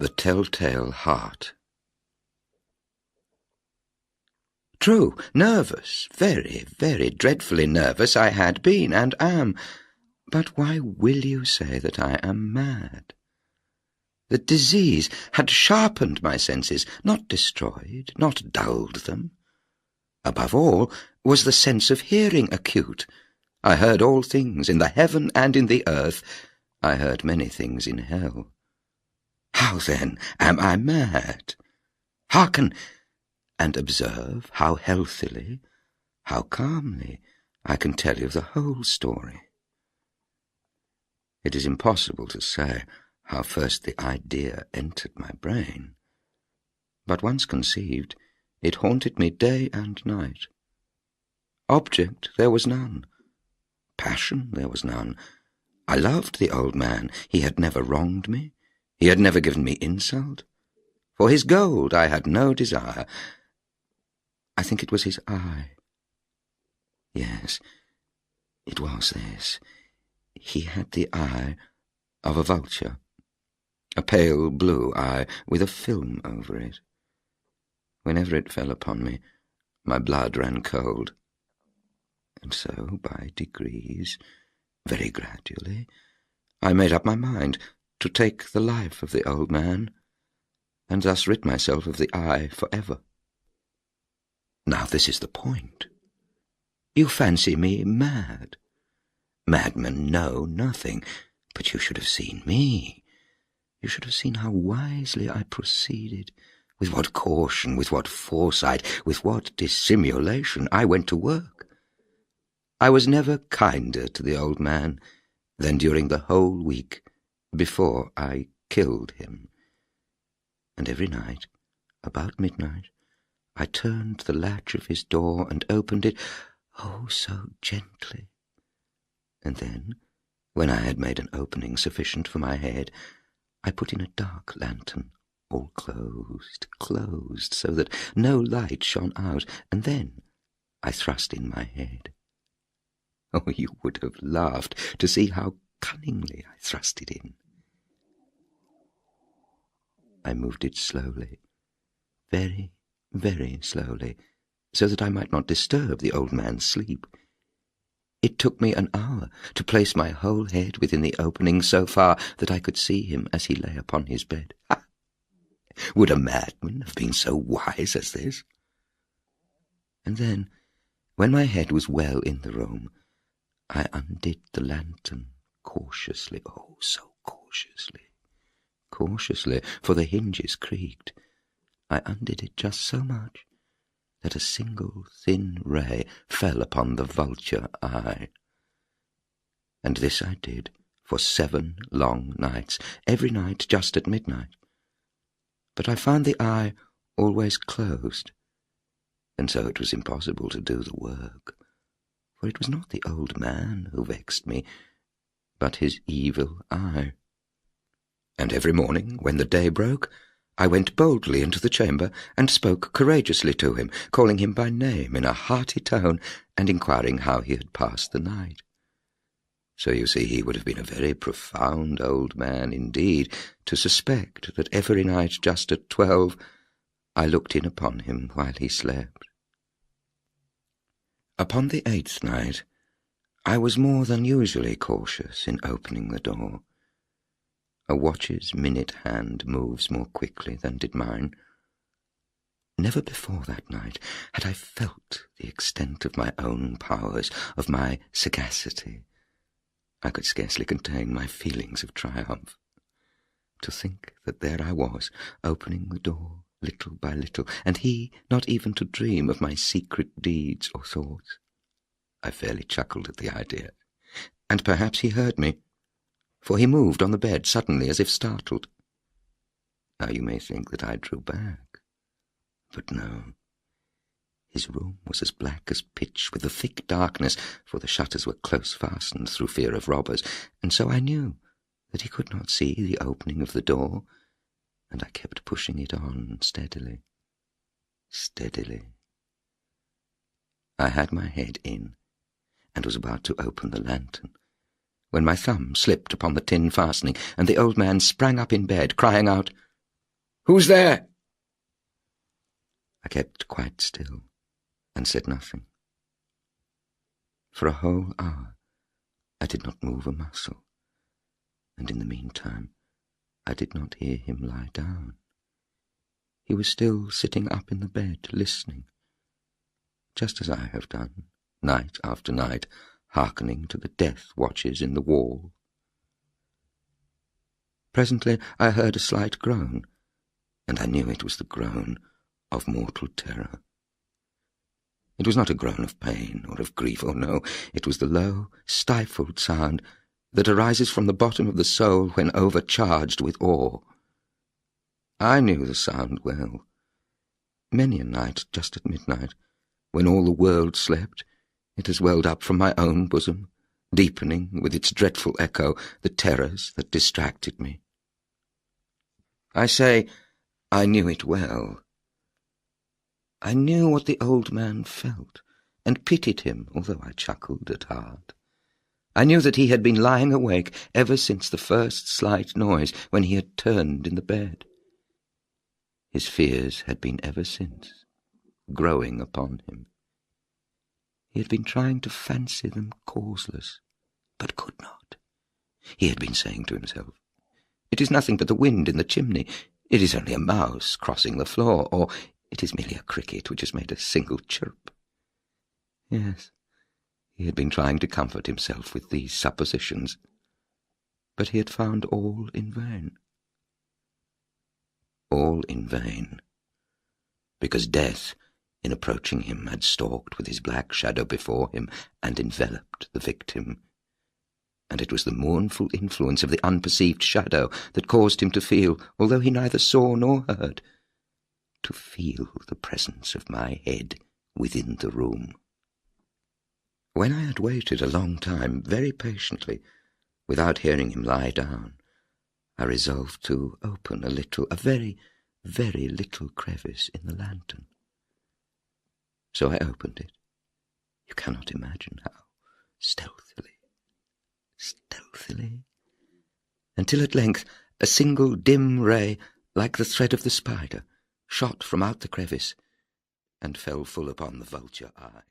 The Telltale Heart. True, nervous, very, very dreadfully nervous I had been and am. But why will you say that I am mad? The disease had sharpened my senses, not destroyed, not dulled them. Above all was the sense of hearing acute. I heard all things in the heaven and in the earth. I heard many things in hell. How, then, am I mad? Hearken, and observe how healthily, how calmly I can tell you the whole story. It is impossible to say how first the idea entered my brain. But once conceived, it haunted me day and night. Object there was none. Passion there was none. I loved the old man. He had never wronged me. He had never given me insult. For his gold I had no desire. I think it was his eye. Yes, it was this. He had the eye of a vulture, a pale blue eye with a film over it. Whenever it fell upon me, my blood ran cold. And so, by degrees, very gradually, I made up my mind to take the life of the old man, and thus rid myself of the eye forever. Now this is the point. You fancy me mad. Madmen know nothing, but you should have seen me. You should have seen how wisely I proceeded, with what caution, with what foresight, with what dissimulation I went to work. I was never kinder to the old man than during the whole week before I killed him. And every night, about midnight, I turned the latch of his door and opened it, oh, so gently. And then, when I had made an opening sufficient for my head, I put in a dark lantern, all closed, so that no light shone out, and then I thrust in my head. Oh, you would have laughed to see how cunningly I thrust it in. I moved it slowly, very, very slowly, so that I might not disturb the old man's sleep. It took me an hour to place my whole head within the opening so far that I could see him as he lay upon his bed. Ha! Would a madman have been so wise as this? And then, when my head was well in the room, I undid the lantern cautiously, oh, so cautiously, for the hinges creaked. I undid it just so much that a single thin ray fell upon the vulture eye. And this I did for 7 long nights, every night just at midnight. But I found the eye always closed, and so it was impossible to do the work, for it was not the old man who vexed me, but his evil eye. And every morning, when the day broke, I went boldly into the chamber and spoke courageously to him, calling him by name in a hearty tone and inquiring how he had passed the night. So you see he would have been a very profound old man indeed to suspect that every night just at 12 I looked in upon him while he slept. Upon the 8th night I was more than usually cautious in opening the door. A watch's minute hand moves more quickly than did mine. Never before that night had I felt the extent of my own powers, of my sagacity. I could scarcely contain my feelings of triumph. To think that there I was, opening the door little by little, and he not even to dream of my secret deeds or thoughts. I fairly chuckled at the idea, and perhaps he heard me, for he moved on the bed suddenly as if startled. Now you may think that I drew back, but no. His room was as black as pitch with a thick darkness, for the shutters were close fastened through fear of robbers, and so I knew that he could not see the opening of the door, and I kept pushing it on steadily. I had my head in, and was about to open the lantern, when my thumb slipped upon the tin fastening, and the old man sprang up in bed, crying out, Who's there?" I kept quite still and said nothing. For a whole hour I did not move a muscle, and in the meantime I did not hear him lie down. He was still sitting up in the bed, listening, just as I have done, night after night, hearkening to the death watches in the wall. Presently I heard a slight groan, and I knew it was the groan of mortal terror. It was not a groan of pain or of grief, oh no, it was the low, stifled sound that arises from the bottom of the soul when overcharged with awe. I knew the sound well. Many a night, just at midnight, when all the world slept, it has welled up from my own bosom, deepening with its dreadful echo the terrors that distracted me. I say, I knew it well. I knew what the old man felt, and pitied him, although I chuckled at heart. I knew that he had been lying awake ever since the first slight noise, when he had turned in the bed. His fears had been ever since growing upon him. He had been trying to fancy them causeless, but could not. He had been saying to himself, "It is nothing but the wind in the chimney. It is only a mouse crossing the floor, or it is merely a cricket which has made a single chirp." Yes, he had been trying to comfort himself with these suppositions, but he had found all in vain. All in vain, because death, in approaching him, had stalked with his black shadow before him and enveloped the victim. And it was the mournful influence of the unperceived shadow that caused him to feel, although he neither saw nor heard, to feel the presence of my head within the room. When I had waited a long time, very patiently, without hearing him lie down, I resolved to open a very, very little crevice in the lantern. So I opened it. You cannot imagine how. Stealthily, until at length a single dim ray, like the thread of the spider, shot from out the crevice and fell full upon the vulture eye.